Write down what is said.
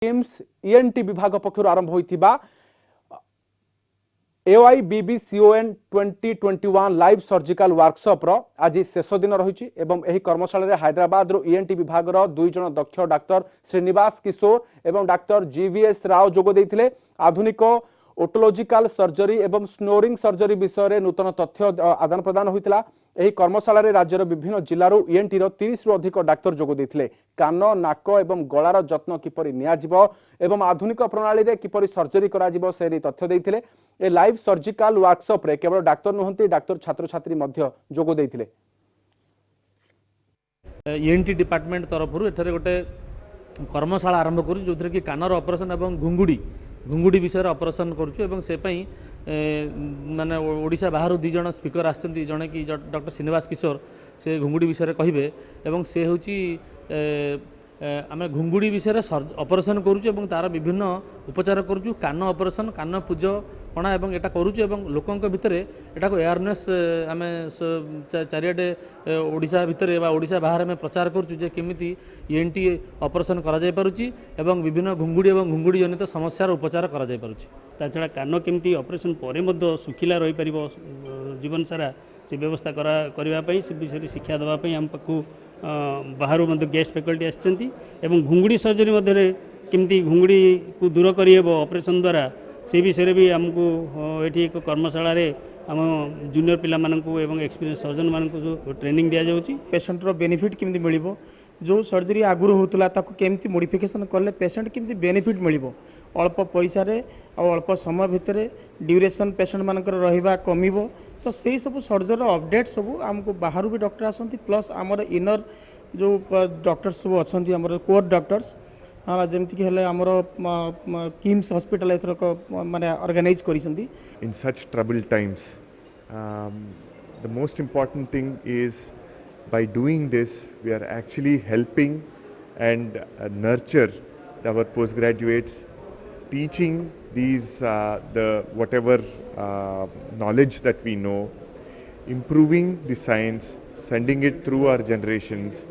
KIMS ENT विभाग पक्षर आरंभ होइथिबा AY BBCON 2021 live surgical workshop रो आज शेष दिन रही एवं एही कर्मशाला हैदराबाद रो ENT विभाग रो दुई जन दक्ष डाक्टर श्रीनिवास किशोर एवं डाक्टर GVS राव जोग देथिले। आधुनिक ओटोलॉजिकल सर्जरी एवं स्नोरिंग सर्जरी विषय में नूतन तथ्य आदान प्रदान होता। यह कर्मशाला राज्यर विभिन्न जिलूर ENT 30 रु अधिक डाक्तर जोग देथिले। कान नाक एवं गलार जत्न किपरि नियाजिबो एवं आधुनिक प्रणाली रे किपरि सर्जरी करा जिवो से तथ्य देथिले। ए लाइव सर्जिकल वर्कशॉप रे केवल डाक्तर नुहंती डाक्तर छात्र छात्री मध्य जोग देथिले। ENT डिपार्टमेंट तरफ एठारे गोटे कर्मशाला आरंभ करू जो कि कानर ऑपरेशन एवं घुंगुड़ी विषय ऑपरेशन करूँ से माने ओडिशा बाहर दुई जन स्पीकर आछंती जने कि डॉक्टर श्रीनिवास किशोर से घुंगुड़ी विषय कहिबे एवं से होची आम घुंगुड़ी विषय ऑपरेशन करूँ तार विभिन्न उपचार करूँ कान ऑपरेशन कान पूज कणा एवं एटा करूँ एवं लोकों भितर एटा को अवेयरनेस आम चारियाडे ओडिशा भितर ओडिशा बाहर में प्रचार करूँ जे केमिति ENT ऑपरेशन करा जाय पारुची एवं विभिन्न घुंगुड़ी जनित समस्यार उपचार करा जाय पारुची। ता छड़ा कान केमती ऑपरेशन पर मध्य सुखिला रही पारिबो जीवन सारा से व्यवस्था करबा पई से विषय शिक्षा देबा पई हम पकु बाहर मध्य गेस्ट फैकल्टी आछंती एवं घुंगुड़ी सर्जरी मध्य केमती घुंगुड़ी को दूर करिहेबो ऑपरेशन द्वारा से विषय भी आमको एठी एक कर्मशाला रे आम जूनियर पिला माननकु एवं एक्सपीरियंस सर्जन माननकु जो ट्रेनिंग दिया जाउची। पेशेंट रो बेनिफिट केमती मिलिबो जो सर्जरी आगुर होतला ताको केमती मॉडिफिकेशन करले पेशेंट केमती बेनिफिट मिलिबो अल्प पैसा रे और अल्प समय भितर ड्यूरेशन पेशेंट मानकर रहिबा कमिबो तो सही सब सर्जरी अपडेट सब आमको बाहर भी डॉक्टर आसंती प्लस आमर इनर जो डॉक्टर्स सब अछंती आमर कोर डॉक्टर्स हाँ जमती कि हेले आमर किम्स हॉस्पिटल एथरक माने organise करिसंती। In such troubled times, the most important thing is by doing this we are actually helping and nurture our postgraduates, teaching these the whatever knowledge that we know, improving the science, sending it through our generations.